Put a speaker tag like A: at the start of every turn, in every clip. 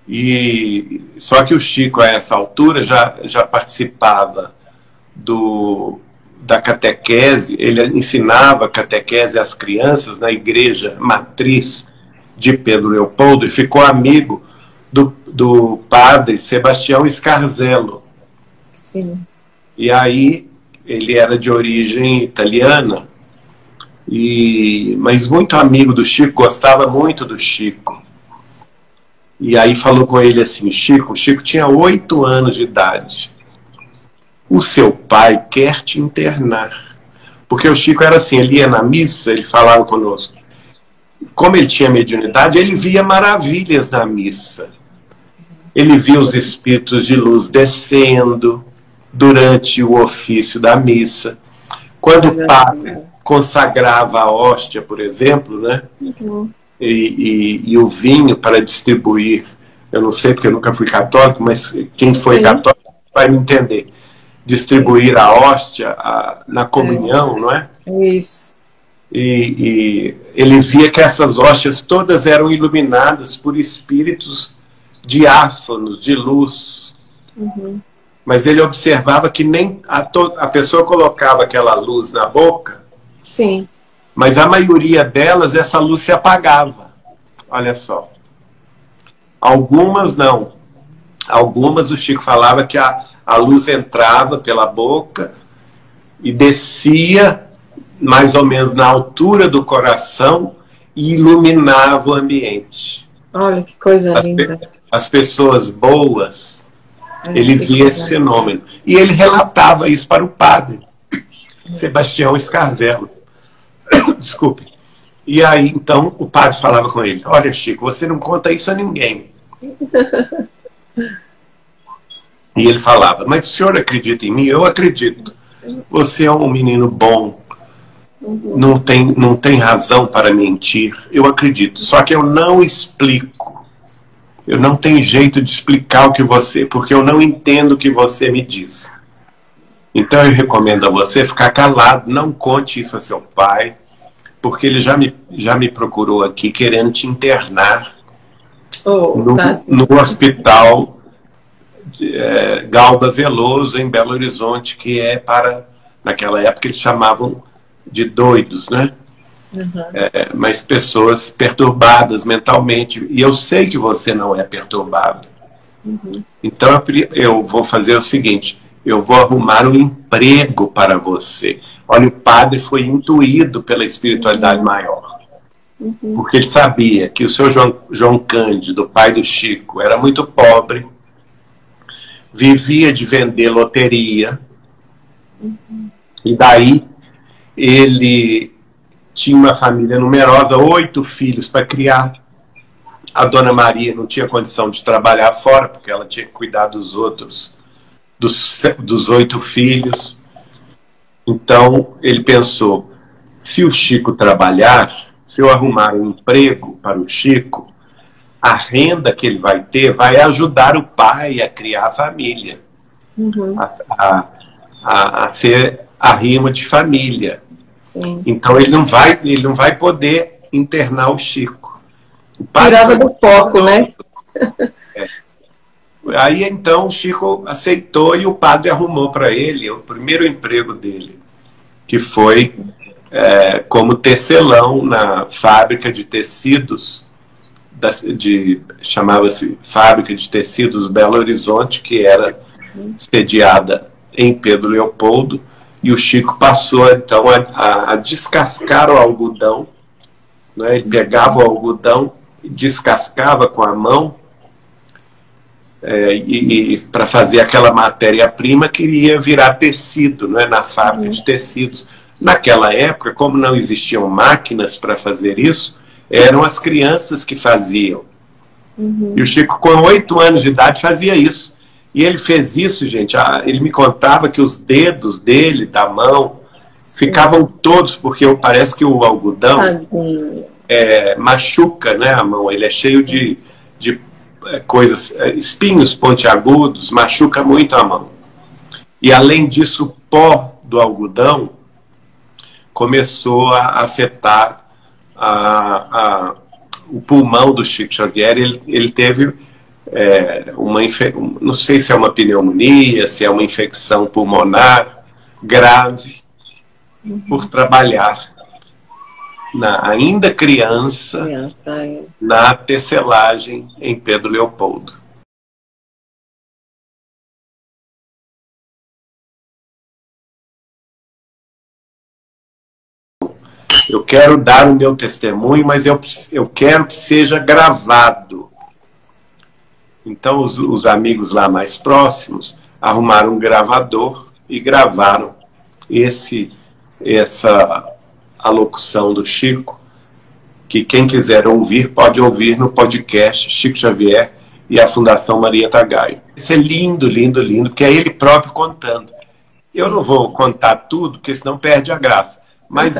A: E só que o Chico, a essa altura, já participava da catequese. Ele ensinava catequese às crianças na igreja matriz de Pedro Leopoldo e ficou amigo do padre Sebastião Scarzello.
B: Sim.
A: E aí ele era de origem italiana, mas muito amigo do Chico, gostava muito do Chico. E aí falou com ele assim: Chico, o Chico tinha 8 anos de idade. O seu pai quer te internar. Porque o Chico era assim, ele ia na missa, ele falava conosco. Como ele tinha mediunidade, ele via maravilhas na missa. Ele via os espíritos de luz descendo durante o ofício da missa. Quando o padre consagrava a hóstia, por exemplo, né? E o vinho para distribuir, eu não sei porque eu nunca fui católico, mas quem foi católico vai me entender. Distribuir a hóstia na comunhão, não é?
B: Isso.
A: E ele via que essas hóstias todas eram iluminadas por espíritos diáfanos, de luz. Mas ele observava que nem a pessoa colocava aquela luz na boca.
B: Sim.
A: Mas a maioria delas, essa luz se apagava. Olha só. Algumas não. Algumas o Chico falava que a luz entrava pela boca e descia mais ou menos na altura do coração e iluminava o ambiente.
B: Olha que coisa linda.
A: As pessoas boas, ele via esse fenômeno. E ele relatava isso para o padre Sebastião Scarzello. Desculpe. E aí, então, o padre falava com ele: olha, Chico, você não conta isso a ninguém. E ele falava: mas o senhor acredita em mim? Eu acredito. Você é um menino bom. Não tem razão para mentir. Eu acredito. Só que eu não explico. Eu não tenho jeito de explicar o que você... porque eu não entendo o que você me diz. Então eu recomendo a você ficar calado. Não conte isso a seu pai, porque ele já me procurou aqui querendo te internar no hospital Galba Veloso, em Belo Horizonte, que é para... naquela época eles chamavam de doidos, né? Mas pessoas perturbadas mentalmente. E eu sei que você não é perturbado. Então eu vou fazer o seguinte: eu vou arrumar um emprego para você. Olha, o padre foi intuído pela espiritualidade maior. Porque ele sabia que o seu João Cândido, pai do Chico, era muito pobre, vivia de vender loteria, e daí ele tinha uma família numerosa, 8 filhos para criar. A dona Maria não tinha condição de trabalhar fora, porque ela tinha que cuidar dos outros, dos 8 filhos. Então ele pensou: se o Chico trabalhar, se eu arrumar um emprego para o Chico, a renda que ele vai ter vai ajudar o pai a criar a família, a ser arrimo de família.
B: Sim.
A: Então ele não vai poder internar o Chico.
B: Tirava do foco, né?
A: Aí então o Chico aceitou e o padre arrumou para ele o primeiro emprego dele, que foi como tecelão na fábrica de tecidos, chamava-se Fábrica de Tecidos Belo Horizonte, que era sediada em Pedro Leopoldo. E o Chico passou então a descascar o algodão, né? Ele pegava o algodão e descascava com a mão, e para fazer aquela matéria-prima que iria virar tecido, né? Na fábrica de tecidos. Naquela época, como não existiam máquinas para fazer isso, eram as crianças que faziam. E o Chico, com 8 anos de idade, fazia isso. E ele fez isso, gente. Ele me contava que os dedos dele, da mão, ficavam todos, porque parece que o algodão machuca, né, a mão. Ele é cheio de coisas, espinhos pontiagudos, machuca muito a mão. E além disso, o pó do algodão começou a afetar o pulmão do Chico Xavier. Ele teve não sei se é uma pneumonia, se é uma infecção pulmonar grave, por trabalhar, ainda criança, na tecelagem em Pedro Leopoldo. Eu quero dar o meu testemunho, mas eu quero que seja gravado. Então, os amigos lá mais próximos arrumaram um gravador e gravaram essa alocução do Chico, que quem quiser ouvir, pode ouvir no podcast Chico Xavier e a Fundação Marieta Gaio. Isso é lindo, lindo, lindo, porque é ele próprio contando. Eu não vou contar tudo, porque senão perde a graça. Mas,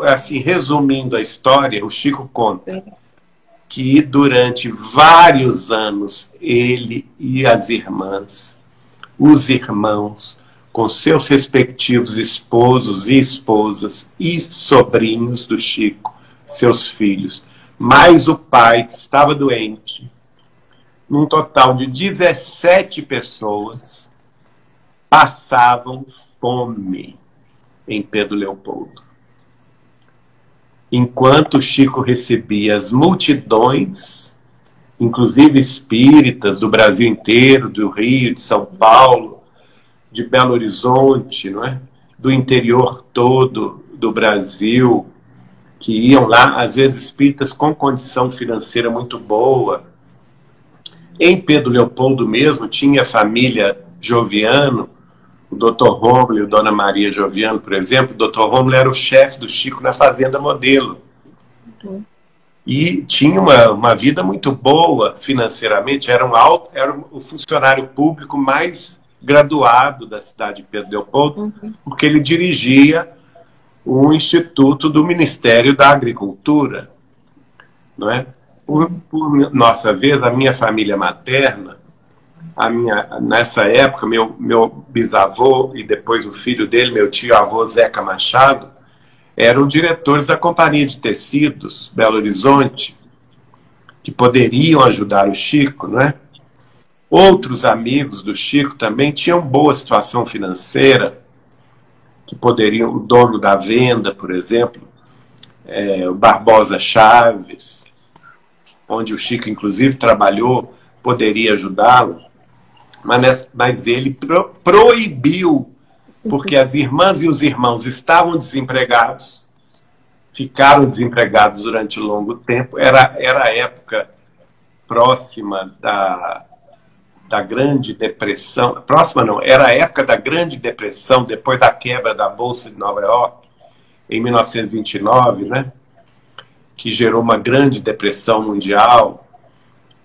A: assim, resumindo a história, o Chico conta que durante vários anos ele e as irmãs, os irmãos, com seus respectivos esposos e esposas e sobrinhos do Chico, seus filhos, mais o pai que estava doente, num total de 17 pessoas, passavam fome em Pedro Leopoldo. Enquanto Chico recebia as multidões, inclusive espíritas do Brasil inteiro, do Rio, de São Paulo, de Belo Horizonte, não é? Do interior todo do Brasil, que iam lá, às vezes espíritas com condição financeira muito boa. Em Pedro Leopoldo mesmo, tinha a família Joviano, o Dr. Rômulo e a Dona Maria Joviano, por exemplo. O Dr. Rômulo era o chefe do Chico na Fazenda Modelo. E tinha uma vida muito boa financeiramente, era o funcionário público mais graduado da cidade de Pedro Leopoldo, porque ele dirigia o Instituto do Ministério da Agricultura. Não é? Por nossa vez, a minha família materna, nessa época, meu bisavô e depois o filho dele, meu tio-avô Zeca Machado, eram diretores da Companhia de Tecidos Belo Horizonte, que poderiam ajudar o Chico, não é? Outros amigos do Chico também tinham boa situação financeira, que poderiam, o dono da venda, por exemplo, o Barbosa Chaves, onde o Chico inclusive trabalhou, poderia ajudá-lo. Mas ele proibiu, porque as irmãs e os irmãos estavam desempregados, ficaram desempregados durante longo tempo. Era a época próxima da Grande Depressão. Próxima não, era a época da Grande Depressão, depois da quebra da Bolsa de Nova York, em 1929, né? Que gerou uma grande depressão mundial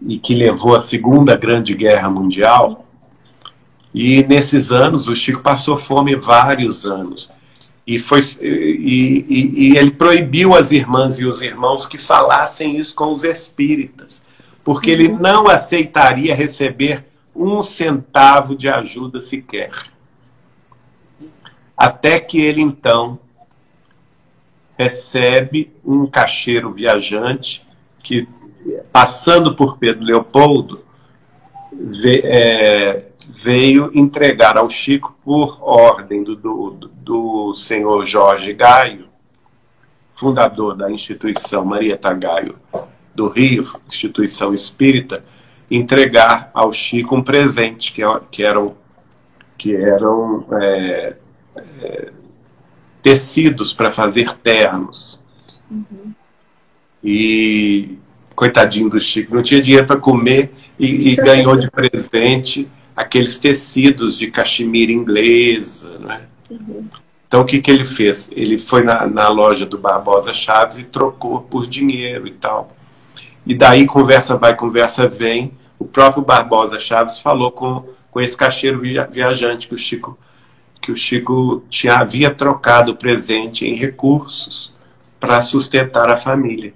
A: e que levou à Segunda Grande Guerra Mundial. E nesses anos o Chico passou fome vários anos. E ele proibiu as irmãs e os irmãos que falassem isso com os espíritas, porque ele não aceitaria receber 1 centavo de ajuda sequer. Até que ele, então, recebe um caixeiro viajante que, passando por Pedro Leopoldo, veio entregar ao Chico, por ordem do senhor Jorge Gaio, fundador da instituição Marieta Gaio do Rio, instituição espírita, entregar ao Chico um presente, que eram tecidos para fazer ternos. E coitadinho do Chico, não tinha dinheiro para comer e ganhou de presente aqueles tecidos de cachemira inglesa, né? Então o que ele fez? Ele foi na loja do Barbosa Chaves e trocou por dinheiro e tal. E daí conversa vai, conversa vem, o próprio Barbosa Chaves falou com esse caixeiro viajante que o Chico havia trocado o presente em recursos para sustentar a família.